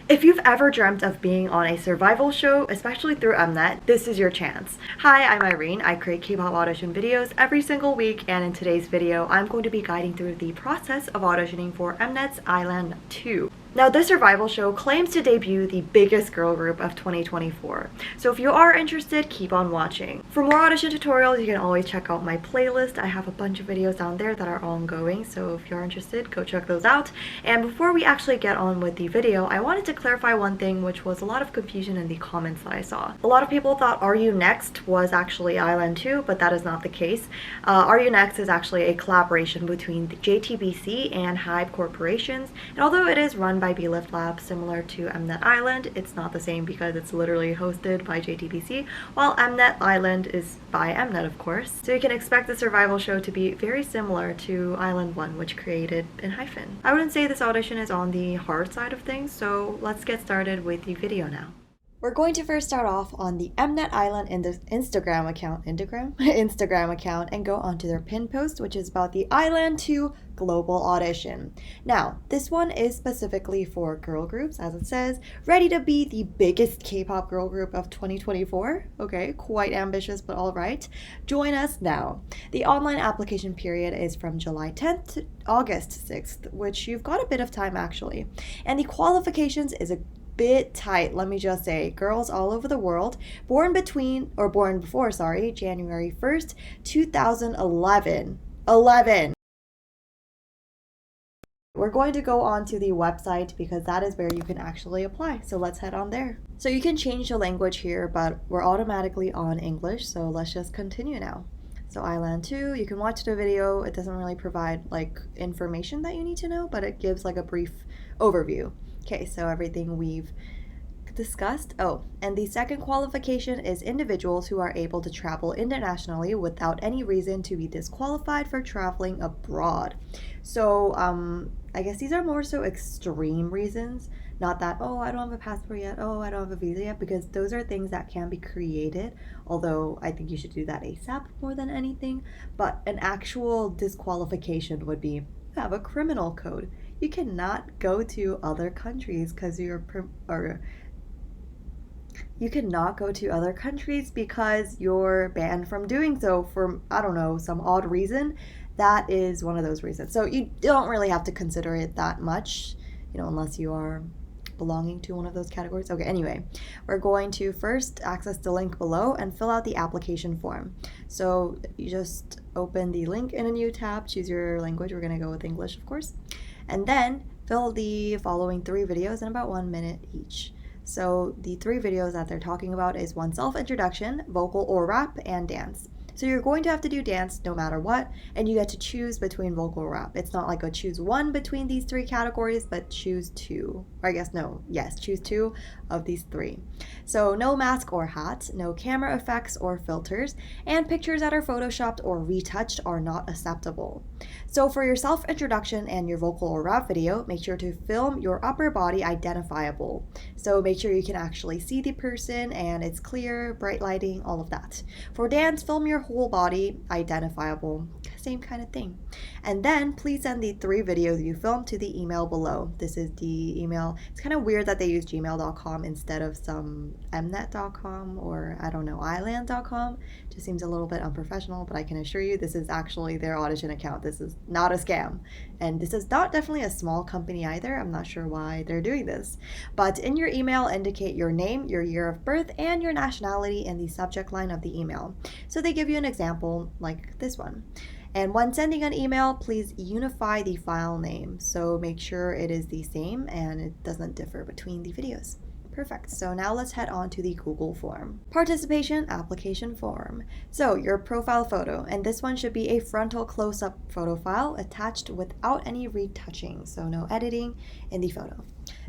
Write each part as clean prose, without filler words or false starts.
If you've ever dreamt of being on a survival show, especially through Mnet, this is your chance. Hi, I'm Irene. I create K-pop audition videos every single week, and in today's video, I'm going to be guiding through the process of auditioning for Mnet's I-LAND 2. Now, this survival show claims to debut the biggest girl group of 2024. So if you are interested, keep on watching. For more audition tutorials, you can always check out my playlist. I have a bunch of videos down there that are ongoing, so if you're interested, go check those out. And before we actually get on with the video, I wanted to clarify one thing, which was a lot of confusion in the comments that I saw. A lot of people thought Are You Next was actually I-LAND 2, but that is not the case. Are You Next is actually a collaboration between the JTBC and Hybe corporations, and although it is run by Lift Lab, similar to Mnet I-land, it's not the same because it's literally hosted by JTBC, while Mnet I-land is by Mnet, of course. So you can expect the survival show to be very similar to I-LAND 1, which created in Hyphen. I wouldn't say this audition is on the hard side of things, so let's get started with the video now. We're going to first start off on the Mnet I-land in the Instagram account, Instagram account, and go onto their pin post, which is about the I-LAND 2 global audition. Now, this one is specifically for girl groups, as it says, ready to be the biggest K-pop girl group of 2024. Okay, quite ambitious, but all right. Join us now. The online application period is from July 10th to August 6th, which you've got a bit of time actually. And the qualifications is a bit tight, let me just say. Girls all over the world, born before January 1st, 2011. We're going to go on to the website because that is where you can actually apply. So let's head on there. So you can change the language here, but we're automatically on English. So let's just continue now. So I-LAND 2, you can watch the video. It doesn't really provide like information that you need to know, but it gives like a brief overview. Okay, so everything we've discussed. Oh, and the second qualification is individuals who are able to travel internationally without any reason to be disqualified for traveling abroad. So I guess these are more so extreme reasons, not that, oh, I don't have a passport yet, oh, I don't have a visa yet, because those are things that can be created, although I think you should do that ASAP more than anything. But an actual disqualification would be, you have a criminal code. You cannot go to other countries because you cannot go to other countries because you're banned from doing so for, I don't know, some odd reason. That is one of those reasons. So you don't really have to consider it that much, unless you are belonging to one of those categories. Okay, anyway, we're going to first access the link below and fill out the application form. So you just open the link in a new tab, choose your language. We're going to go with English, of course. And then fill the following 3 videos in about 1 minute each. So the 3 videos that they're talking about is one self-introduction, vocal or rap, and dance. So you're going to have to do dance no matter what, and you get to choose between vocal or rap. It's not like a choose one between these 3 categories, but choose 2. Or choose 2 of these 3. So no mask or hat, no camera effects or filters, and pictures that are photoshopped or retouched are not acceptable. So for your self-introduction and your vocal or rap video, make sure to film your upper body identifiable. So make sure you can actually see the person and it's clear, bright lighting, all of that. For dance, film your whole body identifiable. Same kind of thing. And then please send the 3 videos you filmed to the email below. This is the email. It's kind of weird that they use gmail.com instead of some mnet.com or I don't know, iland.com. Just seems a little bit unprofessional, but I can assure you this is actually their audition account. This is not a scam. And this is not definitely a small company either. I'm not sure why they're doing this. But in your email, indicate your name, your year of birth, and your nationality in the subject line of the email. So they give you an example like this one. And when sending an email, please unify the file name. So make sure it is the same and it doesn't differ between the videos. Perfect. So now let's head on to the Google form. Participation application form. So your profile photo, and this one should be a frontal close-up photo file attached without any retouching. So no editing in the photo.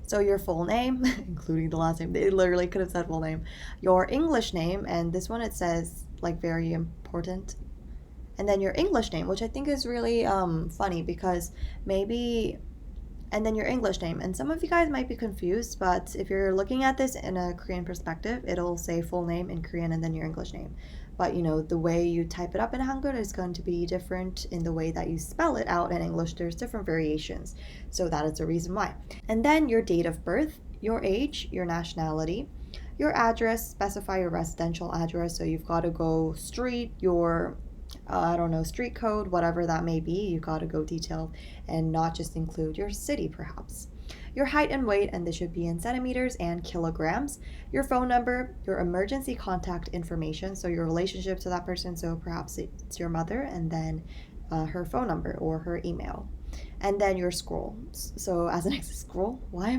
So your full name, including the last name, they literally could have said full name. Your English name, and this one it says like very important. And then your English name, which I think is really funny because and then your English name. And some of you guys might be confused, but if you're looking at this in a Korean perspective, it'll say full name in Korean and then your English name. But the way you type it up in Hangul is going to be different in the way that you spell it out in English. There's different variations. So that is the reason why. And then your date of birth, your age, your nationality, your address, specify your residential address. So you've got to go street, your I don't know, street code, whatever that may be. You've got to go detailed and not just include your city, perhaps. Your height and weight, and this should be in centimeters and kilograms. Your phone number, your emergency contact information, so your relationship to that person. So perhaps it's your mother, and then her phone number or her email. And then your school. So as an school, why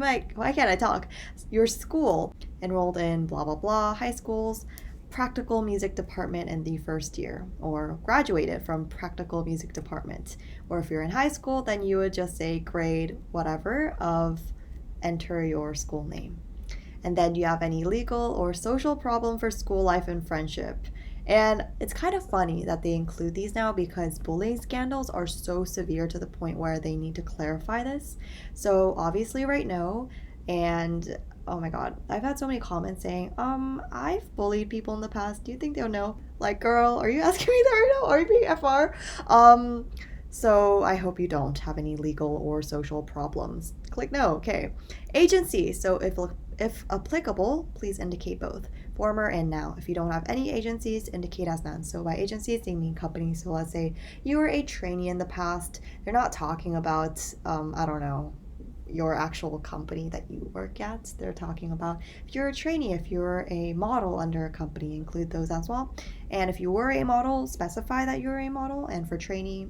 can't I talk? Your school, enrolled in blah blah blah high schools, practical music department in the first year, or graduated from practical music department. Or if you're in high school, then you would just say grade whatever of enter your school name. And then do you have any legal or social problem for school life and friendship? And it's kind of funny that they include these now because bullying scandals are so severe to the point where they need to clarify this. So obviously right now, and oh my god, I've had so many comments saying, I've bullied people in the past. Do you think they'll know? Like, girl, are you asking me that right now? Are you being FR? So I hope you don't have any legal or social problems. Click no. Okay. Agency. So if applicable, please indicate both former and now. If you don't have any agencies, indicate as none. So by agencies, they mean companies. So let's say you were a trainee in the past. They're not talking about, I don't know, your actual company that you work at. They're talking about if you're a trainee, if you're a model under a company, include those as well. And if you were a model, specify that you're a model. And for trainee.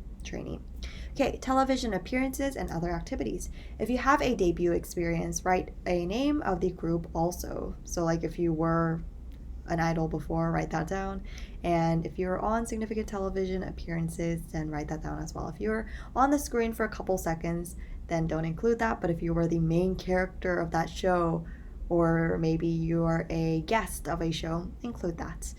Okay, television appearances and other activities. If you have a debut experience, write a name of the group also. So like if you were an idol before, write that down. And if you're on significant television appearances, then write that down as well. If you're on the screen for a couple seconds, then don't include that. But if you were the main character of that show, or maybe you're a guest of a show, include that.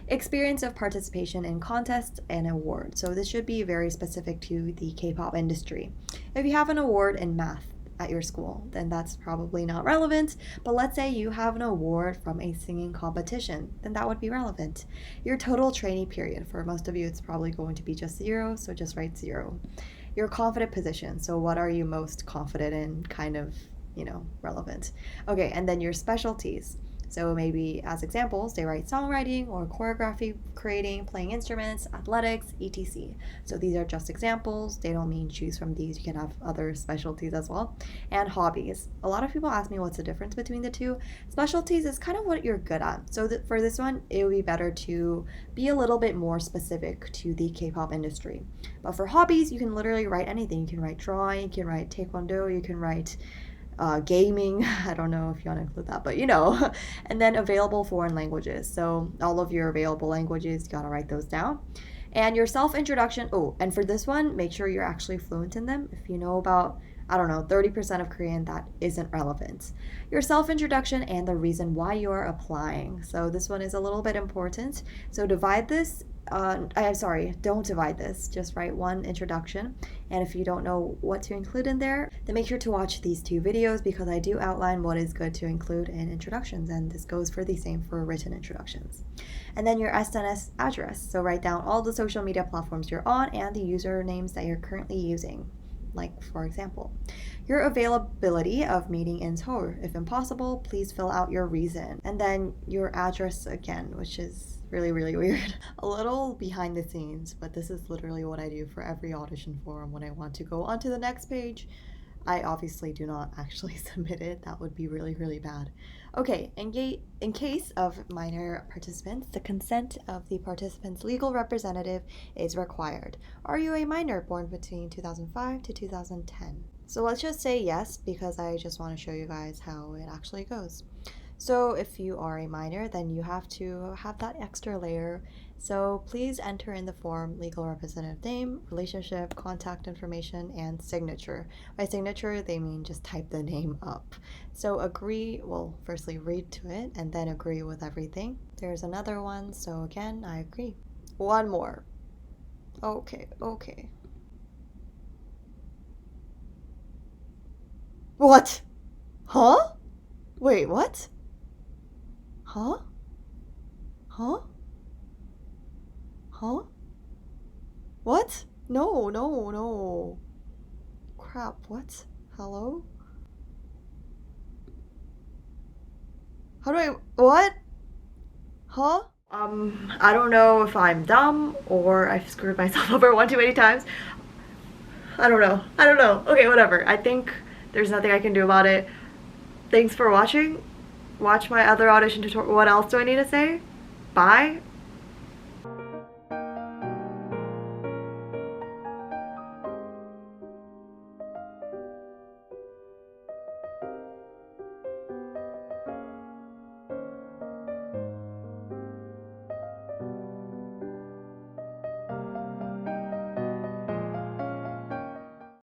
Experience of participation in contests and awards. So this should be very specific to the K-pop industry. If you have an award in math at your school, then that's probably not relevant. But let's say you have an award from a singing competition, then that would be relevant. Your total trainee period, for most of you, it's probably going to be just 0, so just write 0. Your confident position, so what are you most confident in, kind of, relevant. Okay, and then your specialties. So maybe as examples, they write songwriting or choreography creating, playing instruments, athletics, etc. So these are just examples. They don't mean choose from these. You can have other specialties as well. And hobbies. A lot of people ask me what's the difference between the two. Specialties is kind of what you're good at. So for this one, it would be better to be a little bit more specific to the K-pop industry. But for hobbies, you can literally write anything. You can write drawing, you can write taekwondo, you can write gaming. I don't know if you want to include that, but and then available foreign languages. So all of your available languages, you got to write those down. And your self-introduction. Oh, and for this one, make sure you're actually fluent in them. If you know about, 30% of Korean, that isn't relevant. Your self-introduction and the reason why you are applying. So this one is a little bit important. So divide this. Don't divide this. Just write one introduction. And if you don't know what to include in there, then make sure to watch these 2 videos because I do outline what is good to include in introductions. And this goes for the same for written introductions. And then your SNS address. So write down all the social media platforms you're on and the usernames that you're currently using. Like, for example, your availability of meeting in Seoul. If impossible, please fill out your reason. And then your address again, which is really, really weird. A little behind the scenes, but this is literally what I do for every audition forum when I want to go on to the next page. I obviously do not actually submit it. That would be really, really bad. Okay, in case of minor participants, the consent of the participant's legal representative is required. Are you a minor born between 2005 to 2010? So let's just say yes, because I just want to show you guys how it actually goes. So if you are a minor, then you have to have that extra layer. So please enter in the form legal representative name, relationship, contact information, and signature. By signature, they mean just type the name up. So agree, well, firstly read to it and then agree with everything. There's another one, so again, I agree. One more. Okay. What? Huh? Wait, what? Huh? Huh? Huh? What? No. Crap, what? Hello? How do I, what? Huh? I don't know if I'm dumb or I've screwed myself over one too many times. I don't know. I don't know. Okay, whatever. I think there's nothing I can do about it. Thanks for watching. Watch my other audition tutorial. What else do I need to say? Bye.